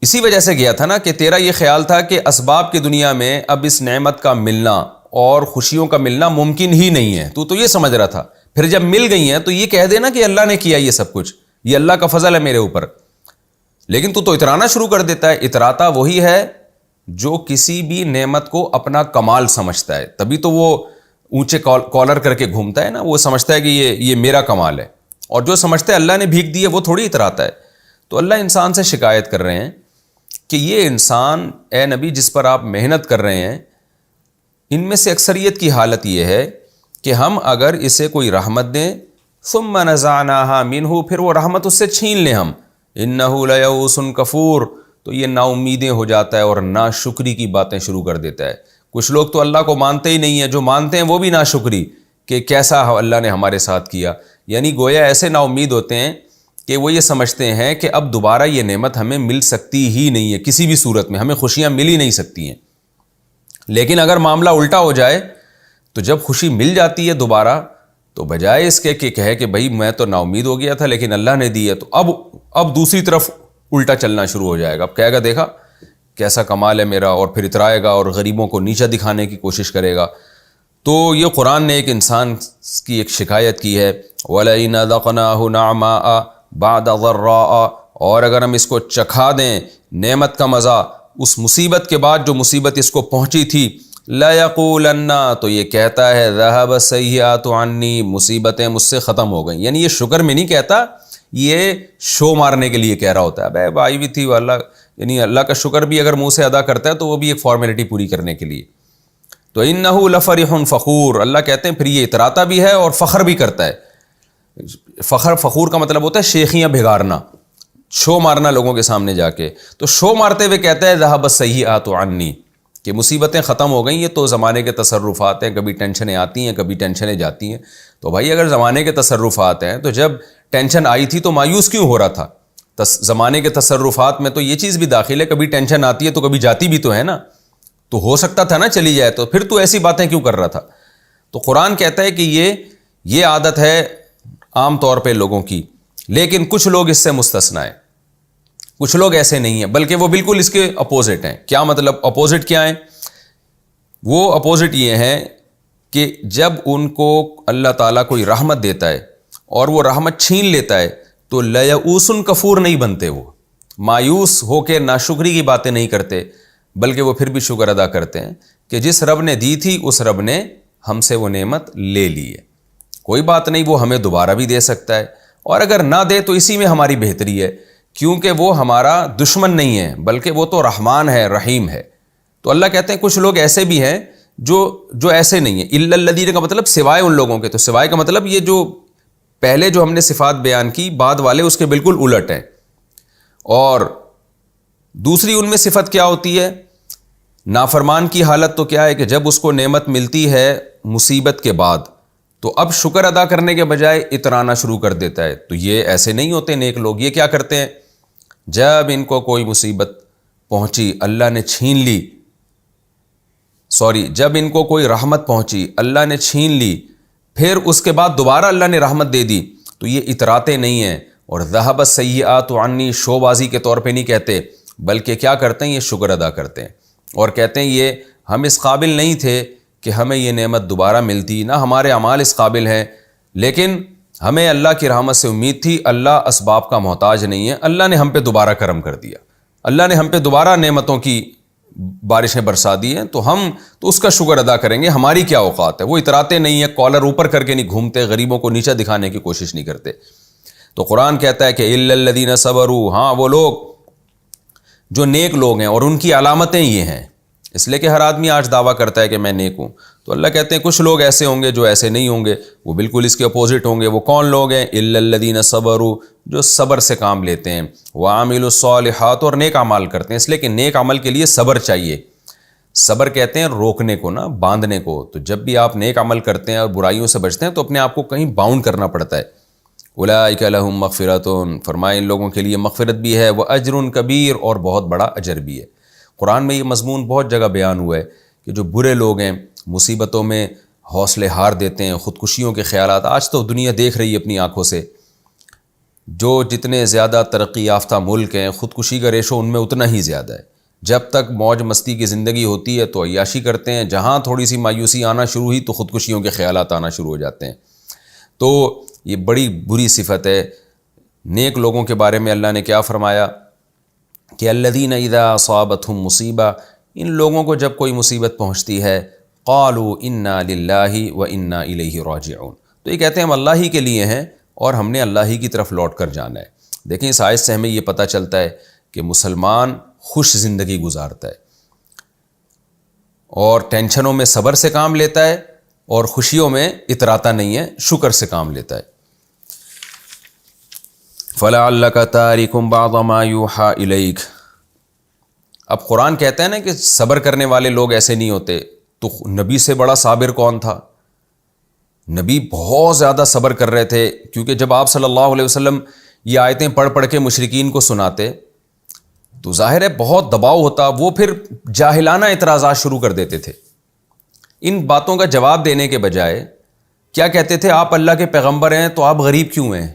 S2: اسی وجہ سے گیا تھا نا کہ تیرا یہ خیال تھا کہ اسباب کی دنیا میں اب اس نعمت کا ملنا اور خوشیوں کا ملنا ممکن ہی نہیں ہے، تو یہ سمجھ رہا تھا۔ پھر جب مل گئی ہیں تو یہ کہہ دینا کہ اللہ نے کیا یہ سب کچھ، یہ اللہ کا فضل ہے میرے اوپر، لیکن تو اترانا شروع کر دیتا ہے۔ اتراتا وہی ہے جو کسی بھی نعمت کو اپنا کمال سمجھتا ہے، تبھی تو وہ اونچے کالر کر کے گھومتا ہے نا، وہ سمجھتا ہے کہ یہ میرا کمال ہے، اور جو سمجھتا ہے اللہ نے بھیک دی ہے وہ تھوڑی اتراتا ہے۔ تو اللہ انسان سے شکایت کر رہے ہیں کہ یہ انسان، اے نبی جس پر آپ محنت کر رہے ہیں، ان میں سے اکثریت کی حالت یہ ہے کہ ہم اگر اسے کوئی رحمت دیں ثم نزعناها منہ، پھر وہ رحمت اس سے چھین لیں ہم، انہ لیئوس کفور، تو یہ نا امیدیں ہو جاتا ہے اور ناشکری کی باتیں شروع کر دیتا ہے۔ کچھ لوگ تو اللہ کو مانتے ہی نہیں ہیں، جو مانتے ہیں وہ بھی ناشکری کہ کیسا اللہ نے ہمارے ساتھ کیا، یعنی گویا ایسے نا امید ہوتے ہیں کہ وہ یہ سمجھتے ہیں کہ اب دوبارہ یہ نعمت ہمیں مل سکتی ہی نہیں ہے، کسی بھی صورت میں ہمیں خوشیاں مل ہی نہیں سکتی ہیں۔ لیکن اگر معاملہ الٹا ہو جائے تو جب خوشی مل جاتی ہے دوبارہ، تو بجائے اس کے کہ کہے کہ بھائی میں تو نا امید ہو گیا تھا لیکن اللہ نے دی ہے، تو اب دوسری طرف الٹا چلنا شروع ہو جائے گا، اب کہے گا دیکھا کیسا کمال ہے میرا، اور پھر اترائے گا اور غریبوں کو نیچا دکھانے کی کوشش کرے گا۔ تو یہ قرآن نے ایک انسان کی ایک شکایت کی ہے، وَلَئِنْ أَذَقْنَاهُ نَعْمَاءَ بَعْدَ ضَرَّاءَ، اور اگر ہم اس کو چکھا دیں نعمت کا مزہ اس مصیبت کے بعد جو مصیبت اس کو پہنچی تھی، لَيَقُولَنَّ، تو یہ کہتا ہے ذَهَبَ السَّيِّئَاتُ عَنِّي، مصیبتیں مجھ سے ختم ہو گئیں، یعنی یہ شکر میں نہیں کہتا، یہ شو مارنے کے لیے کہہ رہا ہوتا ہے، بھائی بھائی بھی تھی وہ اللہ، یعنی اللہ کا شکر بھی اگر منہ سے ادا کرتا ہے تو وہ بھی ایک فارمیلٹی پوری کرنے کے لیے۔ تو انہ لفرح فخور، اللہ کہتے ہیں پھر یہ اتراتا بھی ہے اور فخر بھی کرتا ہے۔ فخور کا مطلب ہوتا ہے شیخیاں بھگارنا، شو مارنا لوگوں کے سامنے جا کے، تو شو مارتے ہوئے کہتا ہے ذہب السیئات عنی، کہ مصیبتیں ختم ہو گئیں، یہ تو زمانے کے تصرفات ہیں، کبھی ٹینشنیں آتی ہیں کبھی ٹینشنیں جاتی ہیں۔ تو بھائی اگر زمانے کے تصرفات ہیں تو جب ٹینشن آئی تھی تو مایوس کیوں ہو رہا تھا؟ زمانے کے تصرفات میں تو یہ چیز بھی داخل ہے، کبھی ٹینشن آتی ہے تو کبھی جاتی بھی تو ہے نا، تو ہو سکتا تھا نا چلی جائے، تو پھر تو ایسی باتیں کیوں کر رہا تھا؟ تو قرآن کہتا ہے کہ یہ عادت ہے عام طور پہ لوگوں کی، لیکن کچھ لوگ اس سے مستثنا ہیں، کچھ لوگ ایسے نہیں ہیں، بلکہ وہ بالکل اس کے اپوزٹ ہیں۔ کیا مطلب اپوزٹ کیا ہیں؟ وہ اپوزٹ یہ ہیں کہ جب ان کو اللہ تعالیٰ کوئی رحمت دیتا ہے اور وہ رحمت چھین لیتا ہے تو لیئوس کفور نہیں بنتے، وہ مایوس ہو کے ناشکری کی باتیں نہیں کرتے، بلکہ وہ پھر بھی شکر ادا کرتے ہیں کہ جس رب نے دی تھی اس رب نے ہم سے وہ نعمت لے لی ہے، کوئی بات نہیں، وہ ہمیں دوبارہ بھی دے سکتا ہے، اور اگر نہ دے تو اسی میں ہماری بہتری ہے، کیونکہ وہ ہمارا دشمن نہیں ہے بلکہ وہ تو رحمان ہے، رحیم ہے۔ تو اللہ کہتے ہیں کچھ لوگ ایسے بھی ہیں جو ایسے نہیں ہیں، الا الذین کا مطلب سوائے ان لوگوں کے، تو سوائے کا مطلب یہ جو پہلے جو ہم نے صفات بیان کی بعد والے اس کے بالکل الٹ ہیں۔ اور دوسری ان میں صفت کیا ہوتی ہے؟ نافرمان کی حالت تو کیا ہے کہ جب اس کو نعمت ملتی ہے مصیبت کے بعد تو اب شکر ادا کرنے کے بجائے اترانا شروع کر دیتا ہے۔ تو یہ ایسے نہیں ہوتے نیک لوگ، یہ کیا کرتے ہیں؟ جب ان کو کوئی مصیبت پہنچی، اللہ نے چھین لی، جب ان کو کوئی رحمت پہنچی اللہ نے چھین لی، پھر اس کے بعد دوبارہ اللہ نے رحمت دے دی، تو یہ اتراتے نہیں ہیں اور ذہب السیئات عنی شو بازی کے طور پہ نہیں کہتے، بلکہ کیا کرتے ہیں، یہ شکر ادا کرتے ہیں اور کہتے ہیں یہ ہم اس قابل نہیں تھے کہ ہمیں یہ نعمت دوبارہ ملتی، نہ ہمارے اعمال اس قابل ہیں، لیکن ہمیں اللہ کی رحمت سے امید تھی، اللہ اسباب کا محتاج نہیں ہے، اللہ نے ہم پہ دوبارہ کرم کر دیا، اللہ نے ہم پہ دوبارہ نعمتوں کی بارشیں برسا دی ہیں، تو ہم تو اس کا شکر ادا کریں گے، ہماری کیا اوقات ہے۔ وہ اتراتے نہیں ہیں، کالر اوپر کر کے نہیں گھومتے، غریبوں کو نیچا دکھانے کی کوشش نہیں کرتے۔ تو قرآن کہتا ہے کہ الا الذین صبروا، ہاں وہ لوگ جو نیک لوگ ہیں، اور ان کی علامتیں یہ ہیں، اس لیے کہ ہر آدمی آج دعویٰ کرتا ہے کہ میں نیک ہوں، تو اللہ کہتے ہیں کچھ لوگ ایسے ہوں گے جو ایسے نہیں ہوں گے، وہ بالکل اس کے اپوزٹ ہوں گے۔ وہ کون لوگ ہیں؟ الا الذین صبروا، جو صبر سے کام لیتے ہیں، وعملوا الصالحات، اور نیک اعمال کرتے ہیں، اس لیے کہ نیک عمل کے لیے صبر چاہیے۔ صبر کہتے ہیں روکنے کو، نا باندھنے کو، تو جب بھی آپ نیک عمل کرتے ہیں اور برائیوں سے بچتے ہیں تو اپنے آپ کو کہیں باؤنڈ کرنا پڑتا ہے۔ اولئک لہم مغفرۃ، فرمائے ان لوگوں کے لیے مغفرت بھی ہے، واجر کبیر، اور بہت بڑا اجر بھی ہے۔ قرآن میں یہ مضمون بہت جگہ بیان ہوا ہے کہ جو برے لوگ ہیں مصیبتوں میں حوصلے ہار دیتے ہیں، خودکشیوں کے خیالات، آج تو دنیا دیکھ رہی ہے اپنی آنکھوں سے، جو جتنے زیادہ ترقی یافتہ ملک ہیں خودکشی کا ریشو ان میں اتنا ہی زیادہ ہے۔ جب تک موج مستی کی زندگی ہوتی ہے تو عیاشی کرتے ہیں، جہاں تھوڑی سی مایوسی آنا شروع ہوئی تو خودکشیوں کے خیالات آنا شروع ہو جاتے ہیں۔ تو یہ بڑی بری صفت ہے۔ نیک لوگوں کے بارے میں اللہ نے کیا فرمایا کہ الذین اذا اصابتهم مصیبہ، ان لوگوں کو جب کوئی مصیبت پہنچتی ہے، قالوا انا للہ وانا الیہ راجعون، تو یہ کہتے ہیں ہم اللہ ہی کے لیے ہیں اور ہم نے اللہ ہی کی طرف لوٹ کر جانا ہے۔ دیکھیں اس آیت سے ہمیں یہ پتہ چلتا ہے کہ مسلمان خوش زندگی گزارتا ہے اور ٹینشنوں میں صبر سے کام لیتا ہے اور خوشیوں میں اتراتا نہیں ہے، شکر سے کام لیتا ہے۔ فَلَعَلَّكَ تَارِكٌ بَعْضَ مَا يُوحَىٰ إِلَيْكَ، اب قرآن کہتا ہے نا کہ صبر کرنے والے لوگ ایسے نہیں ہوتے، تو نبی سے بڑا صابر کون تھا؟ نبی بہت زیادہ صبر کر رہے تھے، کیونکہ جب آپ صلی اللہ علیہ وسلم یہ آیتیں پڑھ پڑھ کے مشرکین کو سناتے تو ظاہر ہے بہت دباؤ ہوتا، وہ پھر جاہلانہ اعتراضات شروع کر دیتے تھے۔ ان باتوں کا جواب دینے کے بجائے کیا کہتے تھے؟ آپ اللہ کے پیغمبر ہیں تو آپ غریب کیوں ہیں؟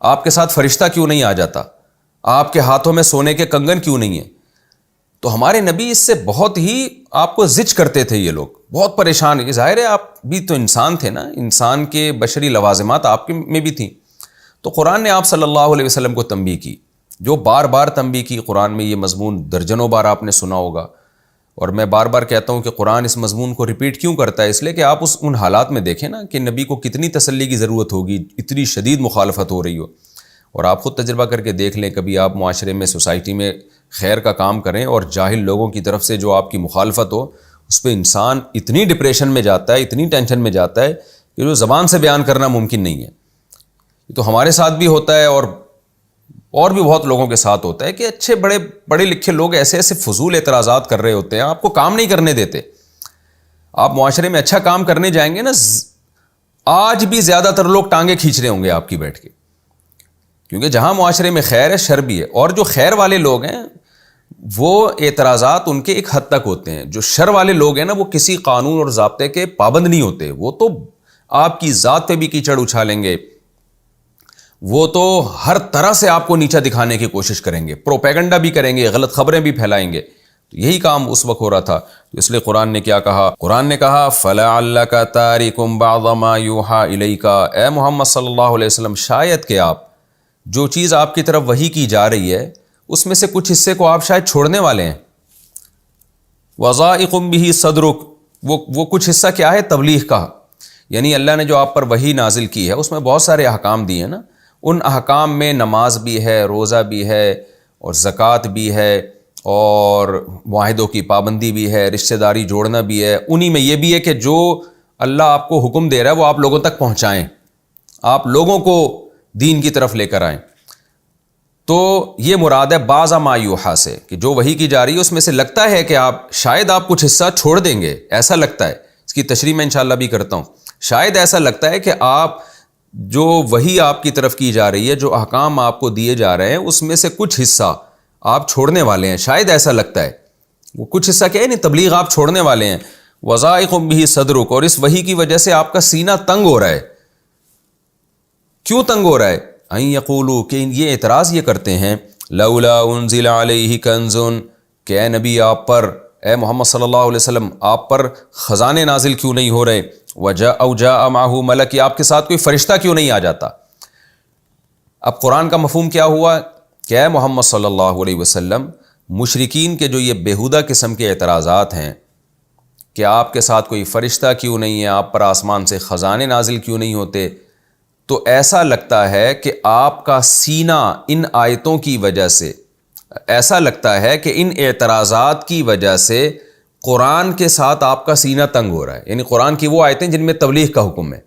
S2: آپ کے ساتھ فرشتہ کیوں نہیں آ جاتا؟ آپ کے ہاتھوں میں سونے کے کنگن کیوں نہیں ہیں؟ تو ہمارے نبی اس سے بہت ہی آپ کو زج کرتے تھے، یہ لوگ بہت پریشان ہیں۔ ظاہر ہے آپ بھی تو انسان تھے نا، انسان کے بشری لوازمات آپ کے میں بھی تھیں۔ تو قرآن نے آپ صلی اللہ علیہ وسلم کو تنبیہ کی، جو بار بار تنبیہ کی۔ قرآن میں یہ مضمون درجنوں بار آپ نے سنا ہوگا، اور میں بار بار کہتا ہوں کہ قرآن اس مضمون کو ریپیٹ کیوں کرتا ہے؟ اس لیے کہ آپ ان حالات میں دیکھیں نا کہ نبی کو کتنی تسلی کی ضرورت ہوگی، اتنی شدید مخالفت ہو رہی ہو، اور آپ خود تجربہ کر کے دیکھ لیں، کبھی آپ معاشرے میں، سوسائٹی میں خیر کا کام کریں اور جاہل لوگوں کی طرف سے جو آپ کی مخالفت ہو، اس پہ انسان اتنی ڈپریشن میں جاتا ہے، اتنی ٹینشن میں جاتا ہے کہ جو زبان سے بیان کرنا ممکن نہیں ہے۔ یہ تو ہمارے ساتھ بھی ہوتا ہے اور بھی بہت لوگوں کے ساتھ ہوتا ہے کہ اچھے بڑے پڑھے لکھے لوگ ایسے ایسے فضول اعتراضات کر رہے ہوتے ہیں، آپ کو کام نہیں کرنے دیتے۔ آپ معاشرے میں اچھا کام کرنے جائیں گے نا، آج بھی زیادہ تر لوگ ٹانگیں کھینچ رہے ہوں گے آپ کی بیٹھ کے، کیونکہ جہاں معاشرے میں خیر ہے شر بھی ہے، اور جو خیر والے لوگ ہیں وہ اعتراضات ان کے ایک حد تک ہوتے ہیں، جو شر والے لوگ ہیں نا وہ کسی قانون اور ضابطے کے پابند نہیں ہوتے، وہ تو آپ کی ذات پہ بھی کیچڑ اچھالیں گے، وہ تو ہر طرح سے آپ کو نیچا دکھانے کی کوشش کریں گے، پروپیگنڈا بھی کریں گے، غلط خبریں بھی پھیلائیں گے۔ تو یہی کام اس وقت ہو رہا تھا، تو اس لیے قرآن نے کیا کہا؟ قرآن نے کہا فَلَعَلَّكَ تَارِكٌ بَعْضَ مَا يُوحَىٰ إِلَيْكَ، اے محمد صلی اللہ علیہ وسلم شاید کہ آپ جو چیز آپ کی طرف وحی کی جا رہی ہے اس میں سے کچھ حصے کو آپ شاید چھوڑنے والے ہیں۔ وَضَائِقٌ بِهِ صَدْرُكَ، وہ کچھ حصہ کیا ہے؟ تبلیغ کا، یعنی اللہ نے جو آپ پر وحی نازل کی ہے اس میں بہت سارے احکام دیے ہیں نا، ان احکام میں نماز بھی ہے، روزہ بھی ہے، اور زکوٰۃ بھی ہے، اور معاہدوں کی پابندی بھی ہے، رشتہ داری جوڑنا بھی ہے، انہی میں یہ بھی ہے کہ جو اللہ آپ کو حکم دے رہا ہے وہ آپ لوگوں تک پہنچائیں، آپ لوگوں کو دین کی طرف لے کر آئیں۔ تو یہ مراد ہے بعض ما یوحیٰ سے، کہ جو وحی کی جا رہی ہے اس میں سے لگتا ہے کہ آپ شاید آپ کچھ حصہ چھوڑ دیں گے، ایسا لگتا ہے، اس کی تشریح میں انشاءاللہ بھی کرتا ہوں، شاید ایسا لگتا ہے کہ آپ جو وحی آپ کی طرف کی جا رہی ہے، جو احکام آپ کو دیے جا رہے ہیں اس میں سے کچھ حصہ آپ چھوڑنے والے ہیں، شاید ایسا لگتا ہے، وہ کچھ حصہ کیا ہے نہیں تبلیغ آپ چھوڑنے والے ہیں. وضائق بہ صدرک، اور اس وحی کی وجہ سے آپ کا سینہ تنگ ہو رہا ہے. کیوں تنگ ہو رہا ہے؟ ان یقولوا، کہ یہ اعتراض یہ کرتے ہیں، لولا انزل علیہ کنز، کہ اے نبی آپ پر، اے محمد صلی اللہ علیہ وسلم آپ پر خزانے نازل کیوں نہیں ہو رہے، جاء معہ ملک، کہ آپ کے ساتھ کوئی فرشتہ کیوں نہیں آ جاتا. اب قرآن کا مفہوم کیا ہوا کہ اے محمد صلی اللہ علیہ وسلم، مشرکین کے جو یہ بیہودہ قسم کے اعتراضات ہیں کہ آپ کے ساتھ کوئی فرشتہ کیوں نہیں ہے، آپ پر آسمان سے خزانے نازل کیوں نہیں ہوتے، تو ایسا لگتا ہے کہ آپ کا سینہ ان آیتوں کی وجہ سے، ایسا لگتا ہے کہ ان اعتراضات کی وجہ سے قرآن کے ساتھ آپ کا سینہ تنگ ہو رہا ہے. یعنی قرآن کی وہ آیتیں جن میں تبلیغ کا حکم ہے،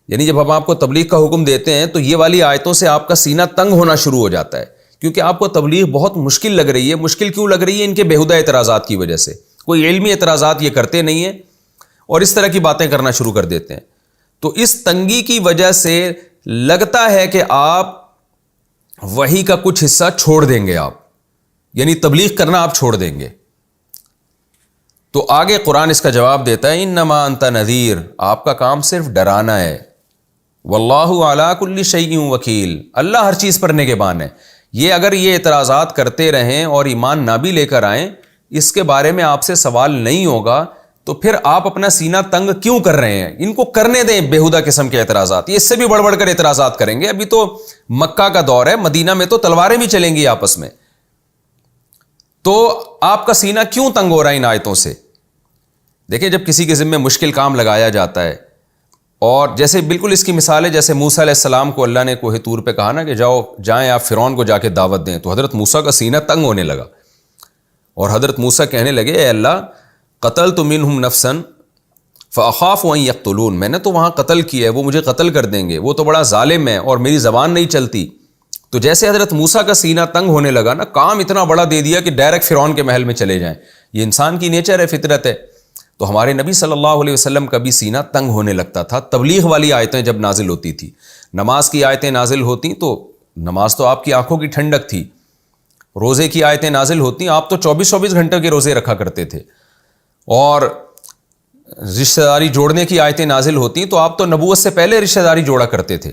S2: یعنی جب ہم آپ کو تبلیغ کا حکم دیتے ہیں تو یہ والی آیتوں سے آپ کا سینہ تنگ ہونا شروع ہو جاتا ہے، کیونکہ آپ کو تبلیغ بہت مشکل لگ رہی ہے. مشکل کیوں لگ رہی ہے؟ ان کے بیہودہ اعتراضات کی وجہ سے. کوئی علمی اعتراضات یہ کرتے نہیں ہیں اور اس طرح کی باتیں کرنا شروع کر دیتے ہیں. تو اس تنگی کی وجہ سے لگتا ہے کہ آپ وحی کا کچھ حصہ چھوڑ دیں گے، آپ یعنی تبلیغ کرنا آپ چھوڑ دیں گے. تو آگے قرآن اس کا جواب دیتا ہے، انما انت نذیر، آپ کا کام صرف ڈرانا ہے. واللہ علی کل شیء وکیل، اللہ ہر چیز پر نگہبان ہے. یہ اگر یہ اعتراضات کرتے رہیں اور ایمان نہ بھی لے کر آئیں، اس کے بارے میں آپ سے سوال نہیں ہوگا، تو پھر آپ اپنا سینہ تنگ کیوں کر رہے ہیں؟ ان کو کرنے دیں بیہودہ قسم کے اعتراضات. یہ اس سے بھی بڑھ بڑھ کر اعتراضات کریں گے. ابھی تو مکہ کا دور ہے، مدینہ میں تو تلواریں بھی چلیں گی آپس میں. تو آپ کا سینہ کیوں تنگ ہو رہا ہے ان آیتوں سے؟ دیکھیں، جب کسی کے ذمہ مشکل کام لگایا جاتا ہے، اور جیسے بالکل اس کی مثال ہے جیسے موسیٰ علیہ السلام کو اللہ نے کوہ طور پہ کہا نا کہ جائیں آپ فرعون کو جا کے دعوت دیں، تو حضرت موسیٰ کا سینہ تنگ ہونے لگا اور حضرت موسیٰ کہنے لگے، اے اللہ قتلت منہم نفسا فاخاف ان یقتلون، میں نے تو وہاں قتل کیا ہے، وہ مجھے قتل کر دیں گے، وہ تو بڑا ظالم ہے اور میری زبان نہیں چلتی. تو جیسے حضرت موسیٰ کا سینہ تنگ ہونے لگا نا، کام اتنا بڑا دے دیا کہ ڈائریکٹ فرعون کے محل میں چلے جائیں. یہ انسان کی نیچر ہے، فطرت ہے. تو ہمارے نبی صلی اللہ علیہ وسلم کا بھی سینہ تنگ ہونے لگتا تھا. تبلیغ والی آیتیں جب نازل ہوتی تھی، نماز کی آیتیں نازل ہوتی، تو نماز تو آپ کی آنکھوں کی ٹھنڈک تھی. روزے کی آیتیں نازل ہوتی، آپ تو 24 گھنٹے کے روزے رکھا کرتے تھے. اور رشتہ داری جوڑنے کی آیتیں نازل ہوتی تو آپ تو نبوت سے پہلے رشتہ داری جوڑا کرتے تھے.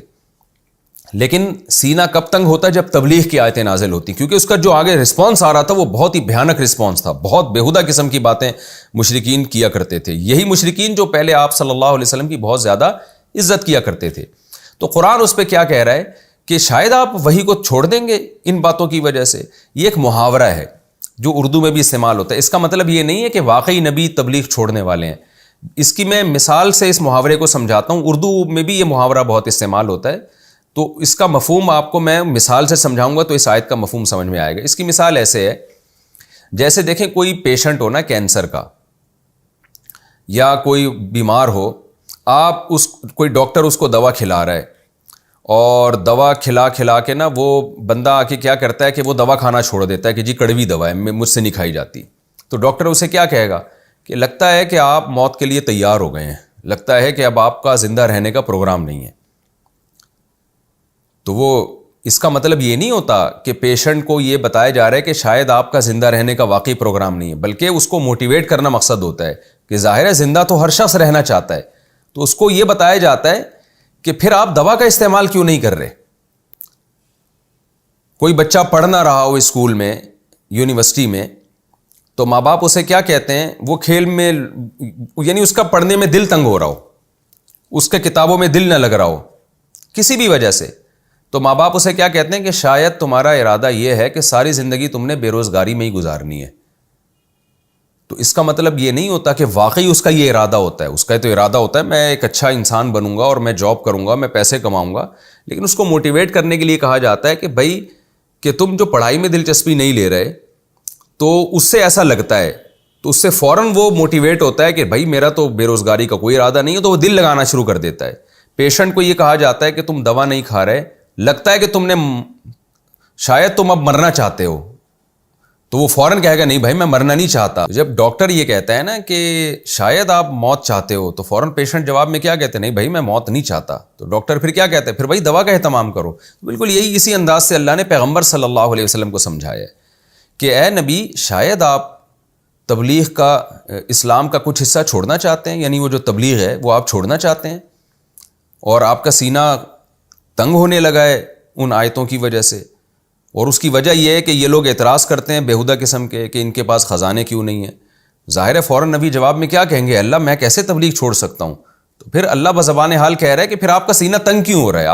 S2: لیکن سینہ کب تنگ ہوتا؟ جب تبلیغ کی آیتیں نازل ہوتی، کیونکہ اس کا جو آگے رسپانس آ رہا تھا وہ بہت ہی بھیانک رسپانس تھا. بہت بیہودہ قسم کی باتیں مشرکین کیا کرتے تھے. یہی مشرکین جو پہلے آپ صلی اللہ علیہ وسلم کی بہت زیادہ عزت کیا کرتے تھے. تو قرآن اس پہ کیا کہہ رہا ہے کہ شاید آپ وحی کو چھوڑ دیں گے ان باتوں کی وجہ سے. یہ ایک محاورہ ہے جو اردو میں بھی استعمال ہوتا ہے. اس کا مطلب یہ نہیں ہے کہ واقعی نبی تبلیغ چھوڑنے والے ہیں. اس کی میں مثال سے اس محاورے کو سمجھاتا ہوں. اردو میں بھی یہ محاورہ بہت استعمال ہوتا ہے، تو اس کا مفہوم آپ کو میں مثال سے سمجھاؤں گا تو اس آیت کا مفہوم سمجھ میں آئے گا. اس کی مثال ایسے ہے، جیسے دیکھیں کوئی پیشنٹ ہو نا کینسر کا، یا کوئی بیمار ہو، آپ کوئی ڈاکٹر اس کو دوا کھلا رہا ہے، اور دوا کھلا کے نا وہ بندہ آ کے کیا کرتا ہے کہ وہ دوا کھانا چھوڑ دیتا ہے کہ جی کڑوی دوا ہے، مجھ سے نہیں کھائی جاتی. تو ڈاکٹر اسے کیا کہے گا کہ لگتا ہے کہ آپ موت کے لیے تیار ہو گئے ہیں، لگتا ہے کہ اب آپ کا زندہ رہنے کا پروگرام نہیں ہے. تو وہ اس کا مطلب یہ نہیں ہوتا کہ پیشنٹ کو یہ بتایا جا رہا ہے کہ شاید آپ کا زندہ رہنے کا واقعی پروگرام نہیں ہے، بلکہ اس کو موٹیویٹ کرنا مقصد ہوتا ہے کہ ظاہر ہے زندہ تو ہر شخص رہنا چاہتا ہے. تو اس کو یہ بتایا جاتا ہے کہ پھر آپ دوا کا استعمال کیوں نہیں کر رہے. کوئی بچہ پڑھ نہ رہا ہو اسکول میں، یونیورسٹی میں، تو ماں باپ اسے کیا کہتے ہیں، وہ کھیل میں، یعنی اس کا پڑھنے میں دل تنگ ہو رہا ہو، اس کے کتابوں میں دل نہ لگ رہا ہو کسی بھی وجہ سے، تو ماں باپ اسے کیا کہتے ہیں کہ شاید تمہارا ارادہ یہ ہے کہ ساری زندگی تم نے بے روزگاری میں ہی گزارنی ہے. تو اس کا مطلب یہ نہیں ہوتا کہ واقعی اس کا یہ ارادہ ہوتا ہے. اس کا تو ارادہ ہوتا ہے میں ایک اچھا انسان بنوں گا اور میں جاب کروں گا، میں پیسے کماؤں گا. لیکن اس کو موٹیویٹ کرنے کے لیے کہا جاتا ہے کہ بھائی کہ تم جو پڑھائی میں دلچسپی نہیں لے رہے، تو اس سے ایسا لگتا ہے، تو اس سے فوراً وہ موٹیویٹ ہوتا ہے کہ بھائی میرا تو بے روزگاری کا کوئی ارادہ نہیں ہے، تو وہ دل لگانا شروع کر دیتا ہے. پیشنٹ کو یہ کہا جاتا ہے کہ تم دوا نہیں کھا رہے، لگتا ہے کہ تم نے شاید تم اب مرنا چاہتے ہو، تو وہ فوراً کہے گا نہیں بھائی میں مرنا نہیں چاہتا. جب ڈاکٹر یہ کہتا ہے نا کہ شاید آپ موت چاہتے ہو، تو فوراً پیشنٹ جواب میں کیا کہتے ہیں، نہیں بھائی میں موت نہیں چاہتا. تو ڈاکٹر پھر کیا کہتے ہیں، پھر بھائی دوا کا اہتمام کرو. بالکل یہی اسی انداز سے اللہ نے پیغمبر صلی اللہ علیہ وسلم کو سمجھایا ہے کہ اے نبی شاید آپ تبلیغ کا اسلام کا کچھ حصہ چھوڑنا چاہتے ہیں، یعنی وہ جو تبلیغ ہے وہ آپ چھوڑنا چاہتے ہیں، اور آپ کا سینہ تنگ ہونے لگا ہے ان آیتوں کی وجہ سے، اور اس کی وجہ یہ ہے کہ یہ لوگ اعتراض کرتے ہیں بیہودہ قسم کے کہ ان کے پاس خزانے کیوں نہیں ہیں. ظاہر ہے فوراً نبی جواب میں کیا کہیں گے؟ اللہ میں کیسے تبلیغ چھوڑ سکتا ہوں؟ تو پھر اللہ بزبان حال کہہ رہا ہے کہ پھر آپ کا سینہ تنگ کیوں ہو رہا ہے؟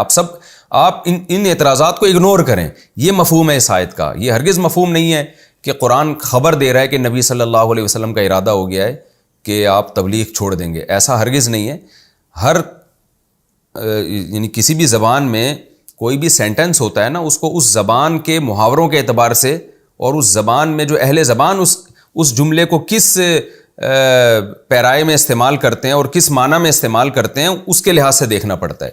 S2: آپ ان اعتراضات کو اگنور کریں. یہ مفہوم ہے اس آیت کا. یہ ہرگز مفہوم نہیں ہے کہ قرآن خبر دے رہا ہے کہ نبی صلی اللہ علیہ وسلم کا ارادہ ہو گیا ہے کہ آپ تبلیغ چھوڑ دیں گے. ایسا ہرگز نہیں ہے. یعنی کسی بھی زبان میں کوئی بھی سینٹنس ہوتا ہے نا، اس کو اس زبان کے محاوروں کے اعتبار سے، اور اس زبان میں جو اہل زبان اس جملے کو کس پیرائے میں استعمال کرتے ہیں اور کس معنی میں استعمال کرتے ہیں، اس کے لحاظ سے دیکھنا پڑتا ہے.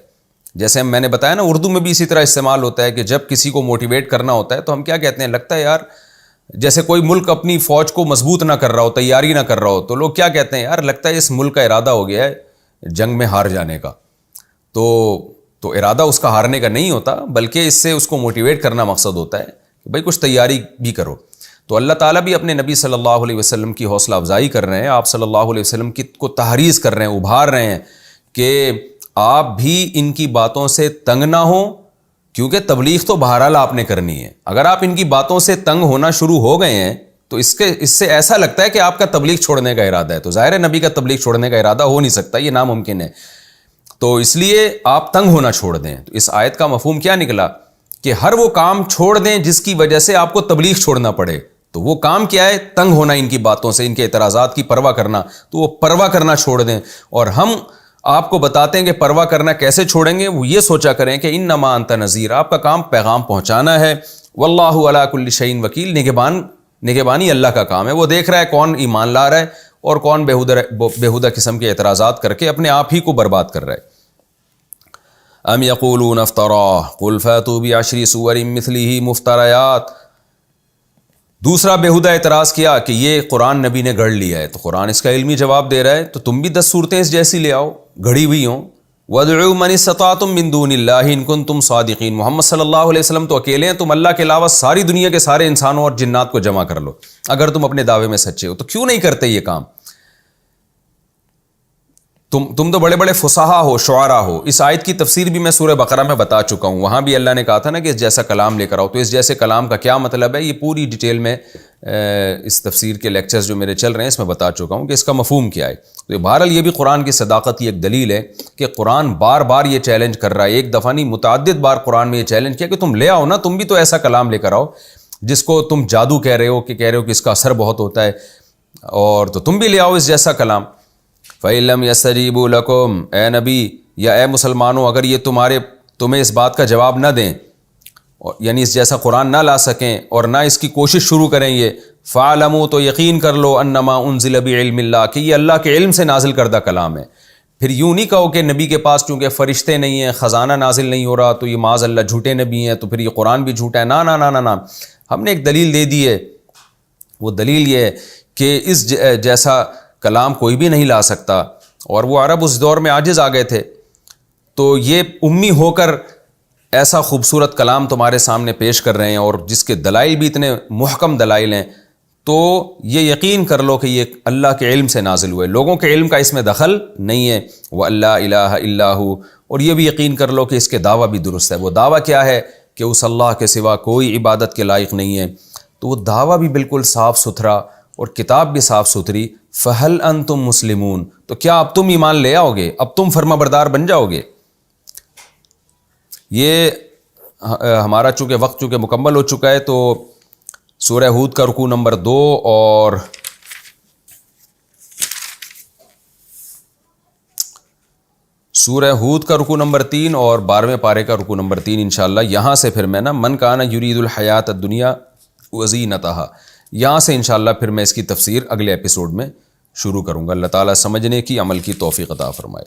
S2: جیسے میں نے بتایا نا، اردو میں بھی اسی طرح استعمال ہوتا ہے کہ جب کسی کو موٹیویٹ کرنا ہوتا ہے تو ہم کیا کہتے ہیں؟ لگتا ہے یار جیسے کوئی ملک اپنی فوج کو مضبوط نہ کر رہا ہو، تیاری نہ کر رہا ہو، تو لوگ کیا کہتے ہیں؟ یار لگتا ہے اس ملک کا ارادہ ہو گیا ہے جنگ میں ہار جانے کا. تو ارادہ اس کا ہارنے کا نہیں ہوتا، بلکہ اس سے اس کو موٹیویٹ کرنا مقصد ہوتا ہے کہ بھائی کچھ تیاری بھی کرو. تو اللہ تعالیٰ بھی اپنے نبی صلی اللہ علیہ وسلم کی حوصلہ افزائی کر رہے ہیں، آپ صلی اللہ علیہ وسلم کو تحریض کر رہے ہیں، ابھار رہے ہیں کہ آپ بھی ان کی باتوں سے تنگ نہ ہوں، کیونکہ تبلیغ تو بہرحال آپ نے کرنی ہے. اگر آپ ان کی باتوں سے تنگ ہونا شروع ہو گئے ہیں تو اس سے ایسا لگتا ہے کہ آپ کا تبلیغ چھوڑنے کا ارادہ ہے. تو ظاہر ہے نبی کا تبلیغ چھوڑنے کا ارادہ ہو نہیں سکتا، یہ ناممکن ہے. تو اس لیے آپ تنگ ہونا چھوڑ دیں. تو اس آیت کا مفہوم کیا نکلا کہ ہر وہ کام چھوڑ دیں جس کی وجہ سے آپ کو تبلیغ چھوڑنا پڑے. تو وہ کام کیا ہے؟ تنگ ہونا ان کی باتوں سے، ان کے اعتراضات کی پرواہ کرنا. تو وہ پرواہ کرنا چھوڑ دیں. اور ہم آپ کو بتاتے ہیں کہ پرواہ کرنا کیسے چھوڑیں گے. وہ یہ سوچا کریں کہ انما انت نذیر، آپ کا کام پیغام پہنچانا ہے. واللہ علی کل شیء وکیل، نگہبانی اللہ کا کام ہے. وہ دیکھ رہا ہے کون ایمان لا رہا ہے اور کون بیہودہ قسم کے اعتراضات کر کے اپنے آپ ہی کو برباد کر رہا ہے. ام یقولون افتراہ قل فاتوا بعشر سور مثلہ مفتریات. دوسرا بیہودہ اعتراض کیا کہ یہ قرآن نبی نے گھڑ لیا ہے. تو قرآن اس کا علمی جواب دے رہا ہے تو تم بھی 10 صورتیں اس جیسی لے آؤ، گھڑی ہوئی ہوں. وَادْعُوا مَنِ اسْتَطَعْتُم مِّن دُونِ اللَّهِ إِن كُنتُمْ صَادِقِينَ. محمد صلی اللہ علیہ وسلم تو اکیلے ہیں، تم اللہ کے علاوہ ساری دنیا کے سارے انسانوں اور جنات کو جمع کر لو اگر تم اپنے دعوے میں سچے ہو. تو کیوں نہیں کرتے یہ کام؟ تم تو بڑے بڑے فصحا ہو، شعراء ہو. اس آیت کی تفسیر بھی میں سورہ بقرہ میں بتا چکا ہوں. وہاں بھی اللہ نے کہا تھا نا کہ اس جیسا کلام لے کر آؤ. تو اس جیسے کلام کا کیا مطلب ہے، یہ پوری ڈیٹیل میں اس تفسیر کے لیکچرز جو میرے چل رہے ہیں اس میں بتا چکا ہوں کہ اس کا مفہوم کیا ہے. تو بہرحال یہ بھی قرآن کی صداقت کی ایک دلیل ہے کہ قرآن بار بار یہ چیلنج کر رہا ہے. ایک دفعہ نہیں، متعدد بار قرآن میں یہ چیلنج کیا کہ تم لے آؤ نا، تم بھی تو ایسا کلام لے کر آؤ جس کو تم جادو کہہ رہے ہو کہ اس کا اثر بہت ہوتا ہے، اور تو تم بھی لے آؤ اس جیسا کلام. فَإِن لَّمْ يَسْتَجِيبُوا لَكُمْ، اے نبی یا اے مسلمانوں، اگر یہ تمہیں اس بات کا جواب نہ دیں، یعنی اس جیسا قرآن نہ لا سکیں اور نہ اس کی کوشش شروع کریں، یہ فَاعْلَمُوا، تو یقین کر لو، انما انزل بعلم اللہ، کہ یہ اللہ کے علم سے نازل کردہ کلام ہے. پھر یوں نہیں کہو کہ نبی کے پاس چونکہ فرشتے نہیں ہیں، خزانہ نازل نہیں ہو رہا، تو یہ معاذ اللہ جھوٹے نبی ہیں، تو پھر یہ قرآن بھی جھوٹا ہے. نا نا نا نا نا، ہم نے ایک دلیل دے دی ہے. وہ دلیل یہ ہے کہ اس جیسا کلام کوئی بھی نہیں لا سکتا، اور وہ عرب اس دور میں عاجز آ گئے تھے. تو یہ امی ہو کر ایسا خوبصورت کلام تمہارے سامنے پیش کر رہے ہیں، اور جس کے دلائل بھی اتنے محکم دلائل ہیں، تو یہ یقین کر لو کہ یہ اللہ کے علم سے نازل ہوئے، لوگوں کے علم کا اس میں دخل نہیں ہے. وَأَلَّا إِلَٰهَ إِلَّا هُوَ، اور یہ بھی یقین کر لو کہ اس کے دعویٰ بھی درست ہے. وہ دعویٰ کیا ہے کہ اس اللہ کے سوا کوئی عبادت کے لائق نہیں ہے. تو وہ دعویٰ بھی بالکل صاف ستھرا اور کتاب بھی صاف ستھری. فَهَلْ أَنْتُمْ مُسْلِمُونَ، تو کیا اب تم ایمان لے آؤ گے، اب تم فرما بردار بن جاؤ گے. یہ ہمارا وقت مکمل ہو چکا ہے، تو سورہ ہود کا رکوع نمبر 2 اور سورہ ہود کا رکوع نمبر 3 اور 12ویں پارے کا رکوع نمبر 3 انشاءاللہ یہاں سے پھر میں من کان یرید الحیات الدنیا وزینتہا، یہاں سے انشاءاللہ پھر میں اس کی تفسیر اگلے ایپیسوڈ میں شروع کروں گا. اللہ تعالیٰ سمجھنے کی، عمل کی توفیق عطا فرمائے.